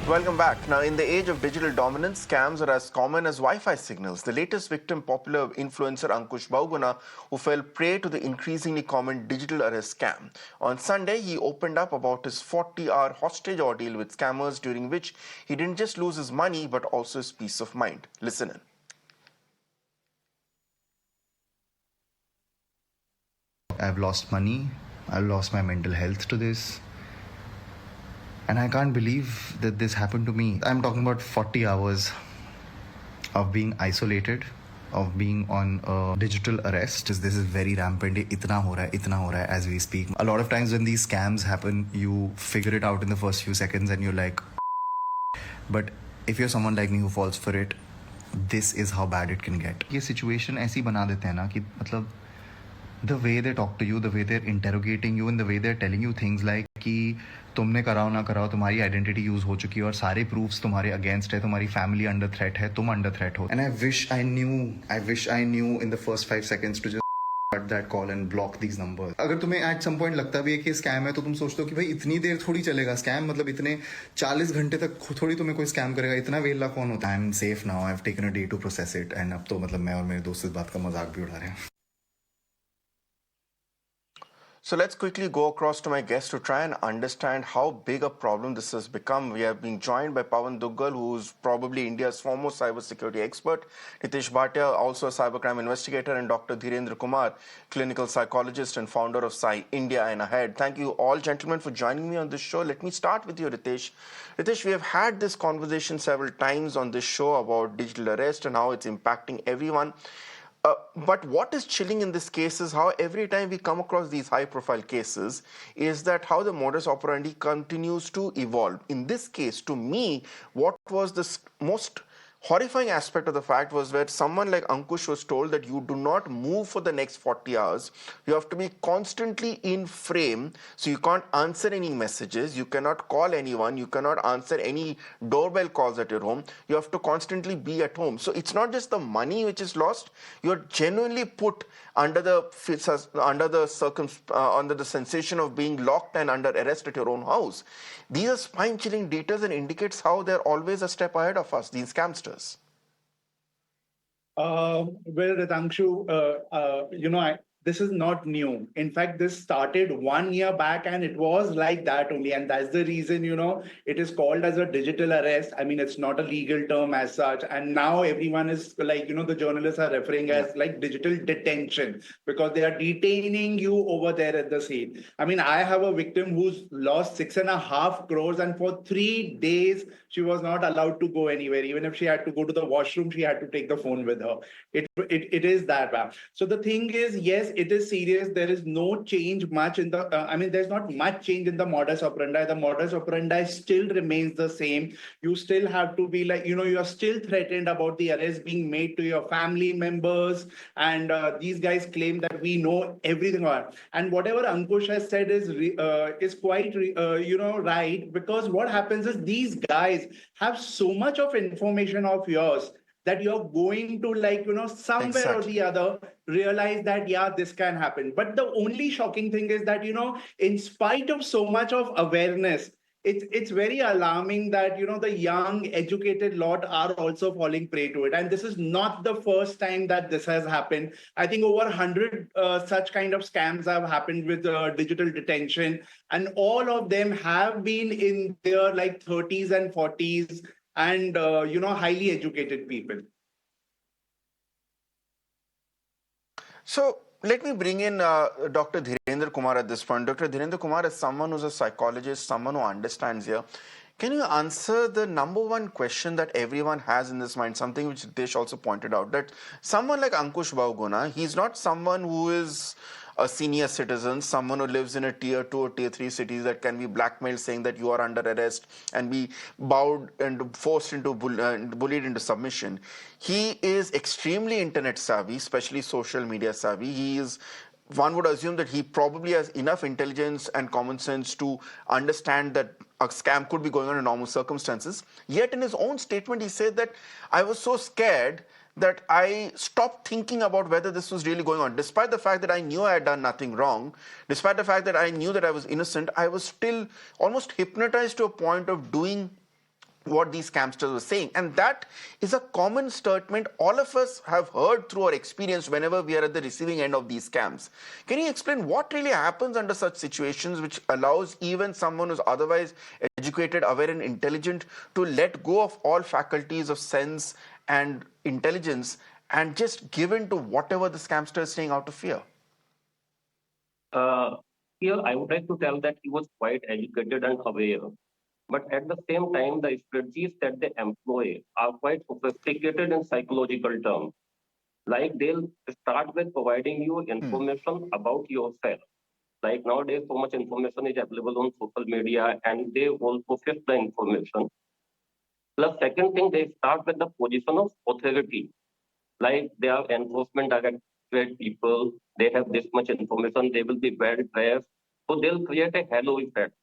Welcome back. Now, in the age of digital dominance, scams are as common as Wi-Fi signals. The latest victim, popular influencer Ankush Bahuguna, who fell prey to the increasingly common digital arrest scam. On Sunday, he opened up about his 40-hour hostage ordeal with scammers, during which he didn't just lose his money, but also his peace of mind. Listen in. I've lost money, I've lost my mental health to this. And I can't believe that this happened to me. I'm talking about 40 hours of being isolated, of being on a digital arrest. This is very rampant. Itna ho raha hai as we speak. A lot of times when these scams happen, you figure it out in the first few seconds and you're like, but if you're someone like me who falls for it, this is how bad it can get. ये situation ऐसी बना देते हैं ना कि मतलब the way they talk to you, the way they're interrogating you, and the way they're telling you things like कि तुमने कराओ ना कराओ, तुम्हारी आइडेंटिटी यूज हो चुकी है और सारे प्रूफ्स तुम्हारे अगेंस्ट है, तुम्हारी फैमिली अंडर थ्रेट है, तुम अंडर थ्रेट हो. And I new in the first 5 seconds to just cut that call and block these numbers. अगर तुम्हें at some point लगता भी है कि स्कैम है, तो तुम सोचते हो कि भाई इतनी देर थोड़ी चलेगा स्कैम, मतलब इतने 40 घंटे तक थोड़ी तुम्हें कोई स्कैम करेगा, इतना वेला कौन होता है. I am safe now, I have taken a day to process it, and अब तो मतलब मैं और मेरे दोस्त इस बात का मजाक भी उड़ा रहे हैं. So let's quickly go across to my guest to try and understand how big a problem this has become. We have been joined by Pawan Duggal, who's probably India's foremost cybersecurity expert, Nitish Bhatia, also a cybercrime investigator, and Dr. Dendra Kumar, clinical psychologist and founder of Sai India and Ahead. Thank you all, gentlemen, for joining me on this show. Let me start with you, Ritesh. Ritesh, we have had this conversation several times on this show about digital arrest and how it's impacting everyone. But what is chilling in this case is how every time we come across these high-profile cases is that how the modus operandi continues to evolve. In this case, to me, what was the most horrifying aspect of the fact was where someone like Ankush was told that you do not move for the next 40 hours. You have to be constantly in frame, so you can't answer any messages, you cannot call anyone, you cannot answer any doorbell calls at your home. You have to constantly be at home. So it's not just the money which is lost, you're genuinely put under the under the sensation of being locked and under arrest at your own house. These are spine-chilling details and indicates how they're always a step ahead of us, these scamsters. Well, Ritangshu, this is not new. In fact, this started 1 year back, and it was like that only. And that's the reason, it is called as a digital arrest. I mean, it's not a legal term as such. And now everyone is like, the journalists are referring as like digital detention because they are detaining you over there at the scene. I mean, I have a victim who's lost 6.5 crores, and for 3 days, she was not allowed to go anywhere. Even if she had to go to the washroom, she had to take the phone with her. It is that bad. So the thing is, yes, it is serious. There is no change much in the, there's not much change in the modus operandi. The modus operandi still remains the same. You still have to be like, you are still threatened about the arrest being made to your family members. And these guys claim that we know everything about it. And whatever Ankush has said is quite, right. Because what happens is these guys have so much of information of yours that you're going to somewhere or the other realize that yeah, this can happen. But the only shocking thing is that in spite of so much of awareness, it's very alarming that the young educated lot are also falling prey to it. And this is not the first time that this has happened. I think over 100 such kind of scams have happened with digital detention, and all of them have been in their like 30s and 40s, and highly educated people. So let me bring in Dr. Dendra Kumar at this point. Dr. Dendra Kumar is someone who's a psychologist, someone who understands here. Can you answer the number one question that everyone has in this mind, something which Dish also pointed out, that someone like Ankush Bahuguna, he's not someone who is a senior citizen, someone who lives in a tier 2 or tier 3 cities that can be blackmailed saying that you are under arrest and be bowed and forced into bullied into submission. He is extremely internet savvy, especially social media savvy. One would assume that he probably has enough intelligence and common sense to understand that a scam could be going on in normal circumstances. Yet in his own statement, he said that I was so scared that I stopped thinking about whether this was really going on. Despite the fact that I knew I had done nothing wrong, despite the fact that I knew that I was innocent, I was still almost hypnotized to a point of doing what these scamsters were saying. And that is a common statement all of us have heard through our experience whenever we are at the receiving end of these scams. Can you explain what really happens under such situations which allows even someone who's otherwise educated, aware, and intelligent to let go of all faculties of sense and intelligence and just give in to whatever the scamster is saying out of fear? Uh, Here, I would like to tell that he was quite educated and aware. But at the same time, the strategies that they employ are quite sophisticated in psychological terms. Like they'll start with providing you information about yourself. Like nowadays, so much information is available on social media, and they also shift the information. Plus, second thing, they start with the position of authority. Like they are enforcement directorate people, they have this much information, they will be well dressed. So they'll create a halo effect.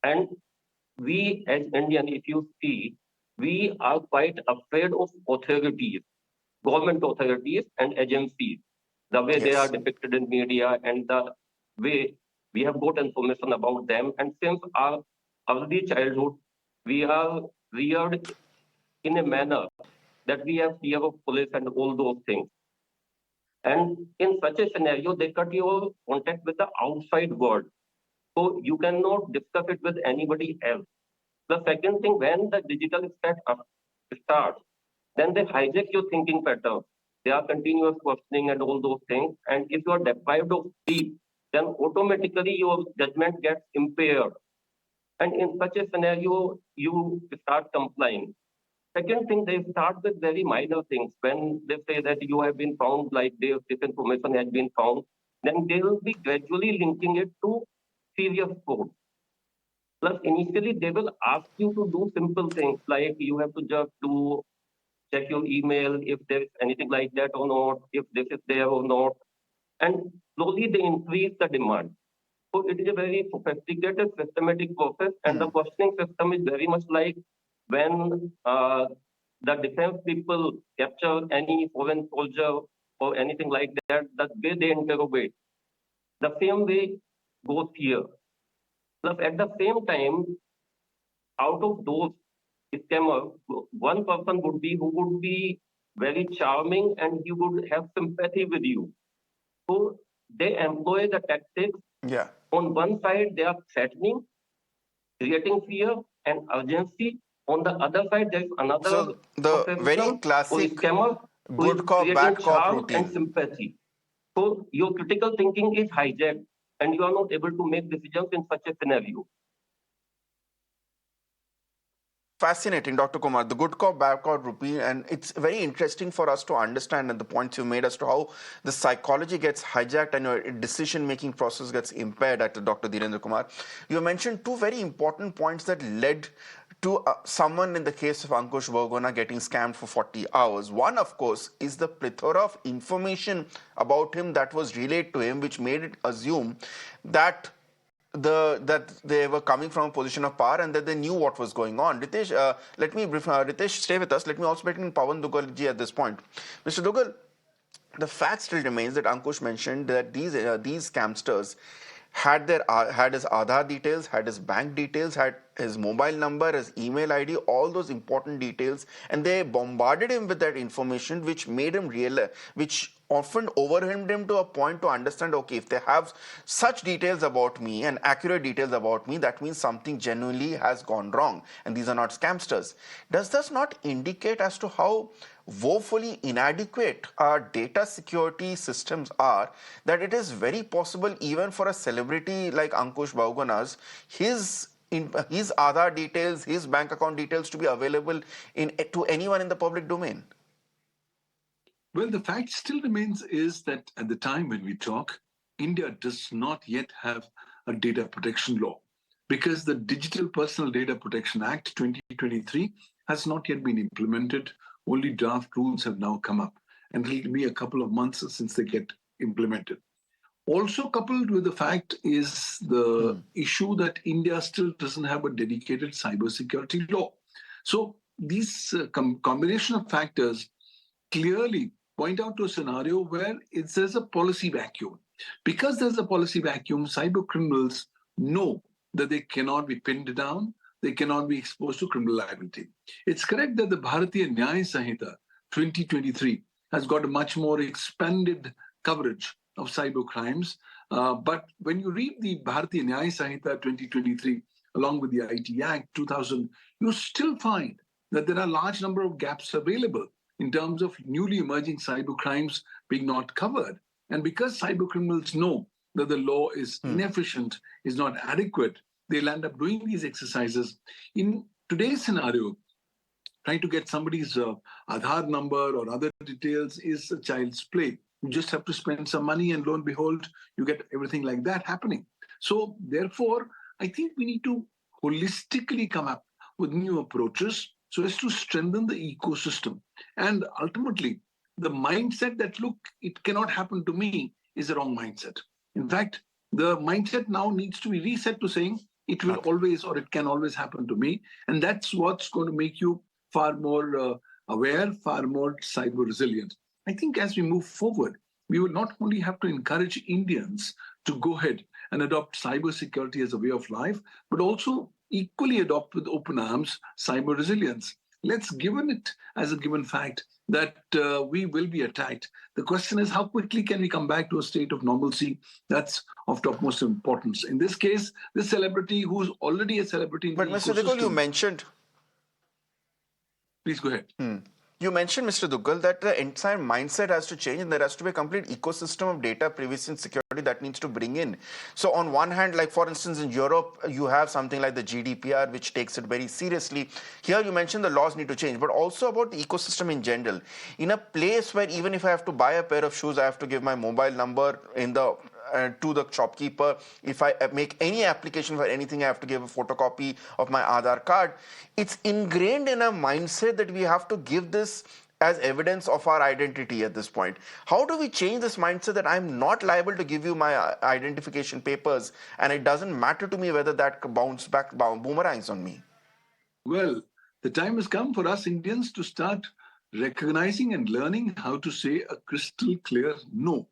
And we as Indian, if you see, we are quite afraid of authorities, government authorities and agencies, the way they are Yes. depicted in media and the way we have got information about them. And since our early childhood, we are reared in a manner that we have fear of police and all those things. And in such a scenario, they cut your contact with the outside world. So you cannot discuss it with anybody else. The second thing, when the digital threat starts, then they hijack your thinking pattern. They are continuous questioning and all those things. And if you are deprived of sleep, then automatically your judgment gets impaired. And in such a scenario, you start complying. Second thing, they start with very minor things. When they say that you have been found, like this information has been found, then they will be gradually linking it to serious fraud. Plus, initially, they will ask you to do simple things like you have to just do check your email if there is anything like that or not, if this is there or not. And slowly they increase the demand. So it is a very sophisticated, systematic process, and the questioning system is very much like when the defense people capture any foreign soldier or anything like that, the way they interrogate. The same way goes here. Plus, at the same time, out of those scammers, one person would be who would be very charming and he would have sympathy with you. So they employ the tactics. Yeah. On one side, they are threatening, creating fear and urgency. On the other side, there is another So the very profession or classic scammer who is good cop, creating bad cop charm and routine. sympathy. So your critical thinking is hijacked and you are not able to make decisions in such a scenario. Fascinating, Dr. Kumar. The good cop, bad cop routine, and it's very interesting for us to understand and the points you made as to how the psychology gets hijacked and your decision-making process gets impaired at Dr. Dendra Kumar. You mentioned two very important points that led to someone in the case of Ankush Bahuguna getting scammed for 40 hours. One, of course, is the plethora of information about him that was relayed to him, which made it assume that that they were coming from a position of power and that they knew what was going on. Ritesh, let me brief, Ritesh, stay with us. Let me also bring in Pawan Dugal ji at this point. Mr. Dugal, the fact still remains that Ankush mentioned that these scamsters had his Aadhaar details, had his bank details, had his mobile number, his email ID, all those important details, and they bombarded him with that information, which made him realize, which often overwhelmed him to a point to understand, okay, if they have such details about me and accurate details about me, that means something genuinely has gone wrong, and these are not scamsters. Does this not indicate as to how woefully inadequate our data security systems are, that it is very possible even for a celebrity like Ankush Bahuguna's, his Aadhaar details, his bank account details to be available to anyone in the public domain? Well, the fact still remains is that at the time when we talk, India does not yet have a data protection law because the Digital Personal Data Protection Act 2023 has not yet been implemented. Only draft rules have now come up, and it'll be a couple of months since they get implemented. Also, coupled with the fact is the issue that India still doesn't have a dedicated cybersecurity law. So, these combination of factors clearly point out to a scenario where there's a policy vacuum. Because there's a policy vacuum, cyber criminals know that they cannot be pinned down, they cannot be exposed to criminal liability. It's correct that the Bharatiya Nyaya Sanhita 2023 has got a much more expanded coverage of cyber crimes. But when you read the Bharatiya Nyaya Sanhita 2023 along with the IT Act 2000, you still find that there are a large number of gaps available in terms of newly emerging cyber crimes being not covered. And because cyber criminals know that the law is inefficient, is not adequate, they'll end up doing these exercises. In today's scenario, trying to get somebody's Aadhaar number or other details is a child's play. You just have to spend some money, and lo and behold, you get everything like that happening. So, therefore, I think we need to holistically come up with new approaches so as to strengthen the ecosystem. And ultimately, the mindset that, look, it cannot happen to me is the wrong mindset. In fact, the mindset now needs to be reset to saying it will always or it can always happen to me. And that's what's going to make you far more aware, far more cyber resilient. I think as we move forward, we will not only have to encourage Indians to go ahead and adopt cybersecurity as a way of life, but also equally adopt with open arms cyber resilience. Let's given it as a given fact that we will be attacked. The question is, how quickly can we come back to a state of normalcy? That's of topmost importance. In this case, this celebrity who's already a celebrity in But the Mr. ecosystem. Duggal, you mentioned. Please go ahead. You mentioned, Mr. Duggal, that the entire mindset has to change and there has to be a complete ecosystem of data privacy and security that needs to bring in. So on one hand, like for instance, in Europe, you have something like the GDPR, which takes it very seriously. Here you mentioned the laws need to change, but also about the ecosystem in general. In a place where even if I have to buy a pair of shoes, I have to give my mobile number in the to the shopkeeper. If I make any application for anything, I have to give a photocopy of my Aadhaar card. It's ingrained in a mindset that we have to give this as evidence of our identity at this point. How do we change this mindset that I'm not liable to give you my identification papers and it doesn't matter to me whether that boomerangs on me? Well, the time has come for us Indians to start recognizing and learning how to say a crystal clear no.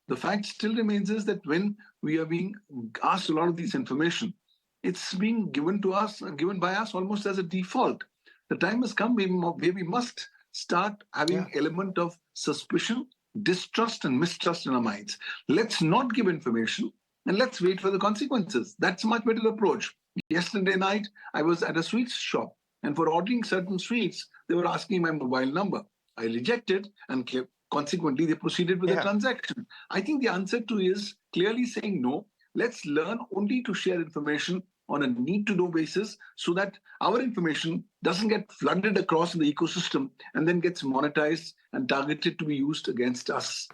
The fact still remains is that when we are being asked a lot of this information, it's being given to us, given by us almost as a default. The time has come where we must start having element of suspicion, distrust, and mistrust in our minds. Let's not give information and let's wait for the consequences. That's a much better approach. Yesterday night, I was at a sweets shop, and for ordering certain sweets, they were asking my mobile number. I rejected, and consequently, they proceeded with the transaction. I think the answer to is clearly saying no. Let's learn only to share information on a need-to-know basis so that our information doesn't get flooded across in the ecosystem and then gets monetized and targeted to be used against us.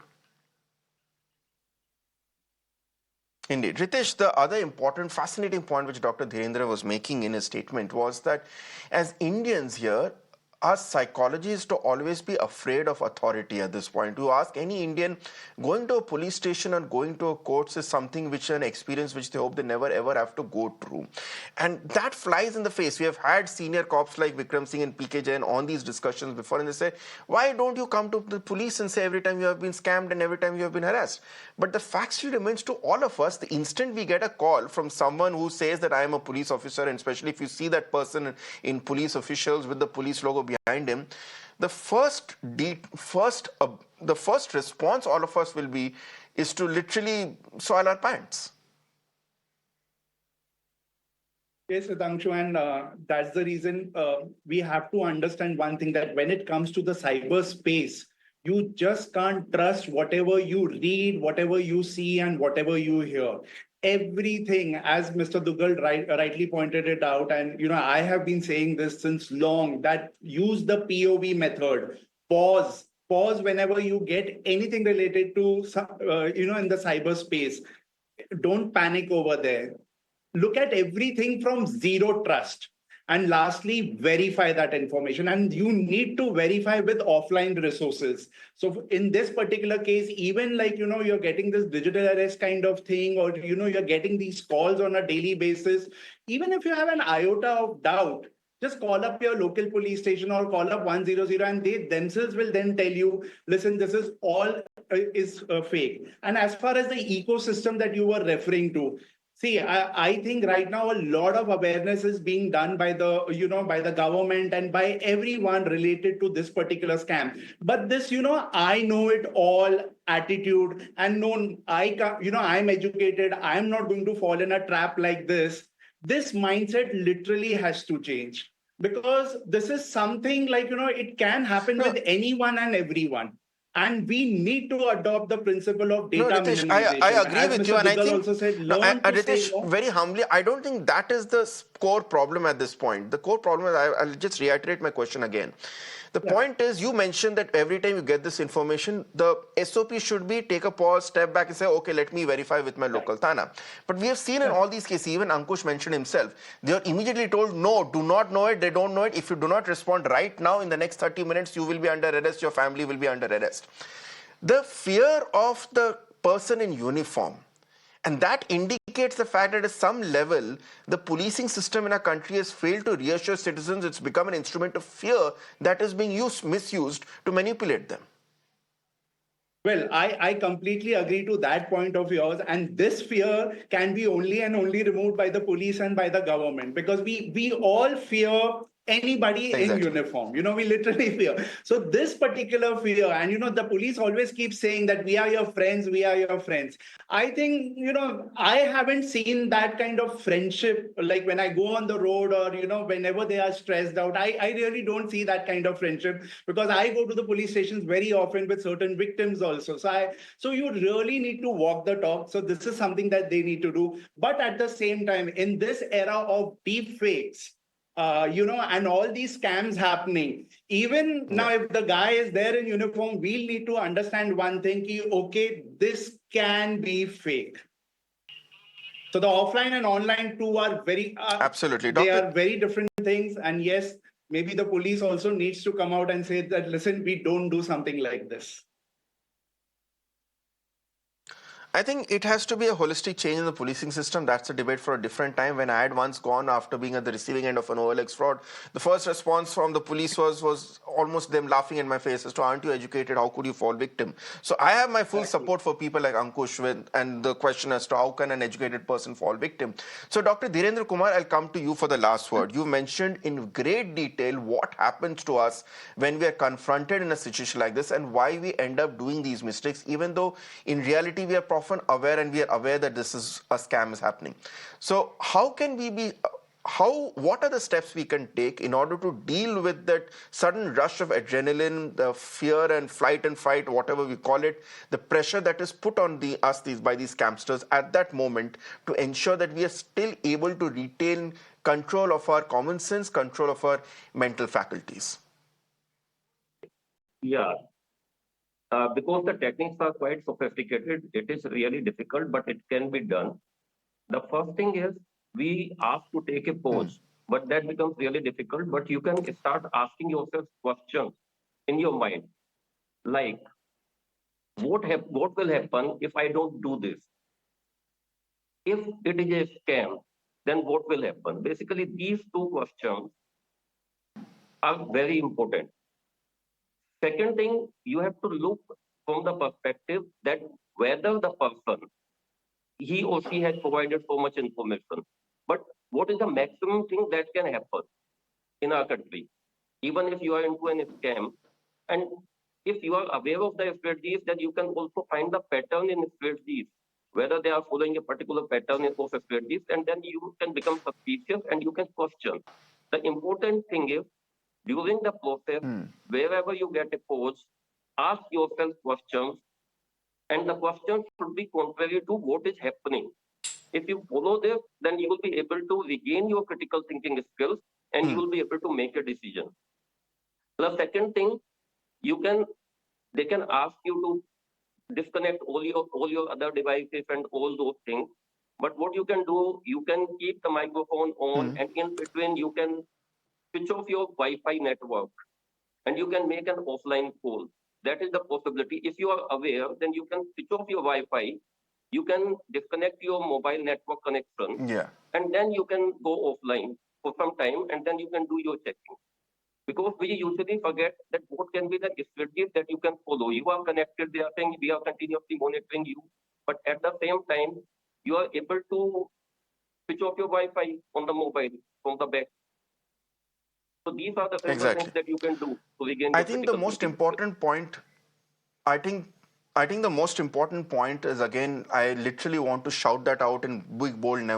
Indeed. Ritesh, the other important, fascinating point which Dr. Dhirendra was making in his statement was that as Indians here, our psychology is to always be afraid of authority at this point. To ask any Indian, going to a police station or going to a court is something which an experience which they hope they never ever have to go through. And that flies in the face. We have had senior cops like Vikram Singh and PK Jain on these discussions before, and they say, why don't you come to the police and say every time you have been scammed and every time you have been harassed? But the fact still remains to all of us, the instant we get a call from someone who says that I am a police officer, and especially if you see that person in police officials with the police logo behind him, the first response all of us will be is to literally soil our pants. Yes, Sitangshu, and that's the reason we have to understand one thing, that when it comes to the cyberspace, you just can't trust whatever you read, whatever you see, and whatever you hear. Everything, as Mr. Duggal rightly pointed it out, and I have been saying this since long, that use the POV method. Pause whenever you get anything related to in the cyberspace. Don't panic over there. Look at everything from zero trust. And lastly, verify that information. And you need to verify with offline resources. So in this particular case, even like, you're getting this digital arrest kind of thing, or, you're getting these calls on a daily basis. Even if you have an iota of doubt, just call up your local police station or call up 100, and they themselves will then tell you, listen, this is all is fake. And as far as the ecosystem that you were referring to, See, I think right now a lot of awareness is being done by the, by the government and by everyone related to this particular scam. But this, I know it all attitude and no, I'm educated. I'm not going to fall in a trap like this. This mindset literally has to change because this is something like, it can happen No, with anyone and everyone. And we need to adopt the principle of no, data Ritesh, I minimization. agree As with you, Mr. and I Duggal think also said, no, learn to say Ritesh, no. very humbly, I don't think that is the core problem at this point. The core problem is, I'll just reiterate my question again. The Yeah. point is, you mentioned that every time you get this information, the SOP should be take a pause, step back, and say, okay, let me verify with my Right. local Thana. But we have seen in Yeah. all these cases, even Ankush mentioned himself, they are immediately told, no, do not know it, they don't know it. If you do not respond right now, in the next 30 minutes, you will be under arrest, your family will be under arrest. The fear of the person in uniform, and that indicates the fact that at some level the policing system in our country has failed to reassure citizens. It's become an instrument of fear that is being misused to manipulate them. Well, I completely agree to that point of yours. And this fear can be only and only removed by the police and by the government because we all fear anybody in Exactly. uniform. We literally fear. So this particular fear, and the police always keep saying that we are your friends, we are your friends. I think, I haven't seen that kind of friendship like when I go on the road or, whenever they are stressed out. I really don't see that kind of friendship because I go to the police stations very often with certain victims also. So you really need to walk the talk. So this is something that they need to do. But at the same time, in this era of deep fakes, and all these scams happening. Even Yeah. now, if the guy is there in uniform, we'll need to understand one thing: okay, this can be fake. So the offline and online two are Absolutely. they Doctor, are very different things. And yes, maybe the police also needs to come out and say that, listen, we don't do something like this. I think it has to be a holistic change in the policing system. That's a debate for a different time. When I had once gone after being at the receiving end of an OLX fraud, the first response from the police was almost them laughing in my face as to, aren't you educated? How could you fall victim? So I have my full Exactly. support for people like Ankush and the question as to how can an educated person fall victim. So Dr. Dhirendra Kumar, I'll come to you for the last word. You mentioned in great detail what happens to us when we are confronted in a situation like this and why we end up doing these mistakes, even though in reality we are often aware and we are aware that this is a scam is happening. So how can we be what are the steps we can take in order to deal with that sudden rush of adrenaline, the fear and flight and fight, whatever we call it, the pressure that is put on by these scamsters at that moment, to ensure that we are still able to retain control of our common sense, control of our mental faculties? Yeah, because the techniques are quite sophisticated, it is really difficult, but it can be done. The first thing is we ask to take a Hmm. pause, but that becomes really difficult. But you can start asking yourself questions in your mind, like what will happen if I don't do this? If it is a scam, then what will happen? Basically, these two questions are very important. Second thing, you have to look from the perspective that whether the person, he or she has provided so much information, but what is the maximum thing that can happen in our country? Even if you are into an scam, and if you are aware of the strategies, then you can also find the pattern in strategies, whether they are following a particular pattern of strategies, and then you can become suspicious and you can question. The important thing is during the process, Hmm. wherever you get a pause, ask yourself questions, and the questions should be contrary to what is happening. If you follow this, then you will be able to regain your critical thinking skills and you Hmm. will be able to make a decision. The second thing, you can they can ask you to disconnect all your other devices and all those things. But what you can do, you can keep the microphone on, Hmm. and in between you can switch off your Wi-Fi network and you can make an offline call. That is the possibility. If you are aware, then you can switch off your Wi-Fi, you can disconnect your mobile network connection, Yeah. and then you can go offline for some time, and then you can do your checking. Because we usually forget that what can be the strategies that you can follow. You are connected, they are saying we are continuously monitoring you, but at the same time, you are able to switch off your Wi-Fi on the mobile from the back. So these are the simple things Exactly. that you can do to regain I your think the critical most thinking. important point I think I think the most important point is, again, I literally want to shout that out in big bold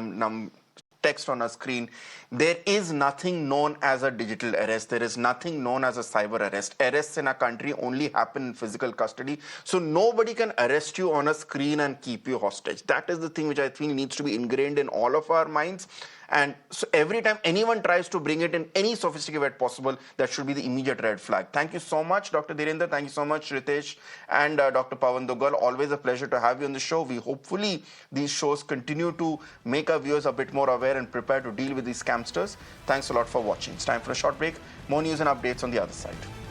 text on a screen. There is nothing known as a digital arrest. There is nothing known as a cyber arrest. Arrests in a country only happen in physical custody. So nobody can arrest you on a screen and keep you hostage. That is the thing which I think needs to be ingrained in all of our minds. And so every time anyone tries to bring it in any sophisticated way possible, that should be the immediate red flag. Thank you so much, Dr. Dhirendra. Thank you so much, Ritesh and Dr. Pawan Dugal. Always a pleasure to have you on the show. We hopefully these shows continue to make our viewers a bit more aware and prepared to deal with these scamsters. Thanks a lot for watching. It's time for a short break. More news and updates on the other side.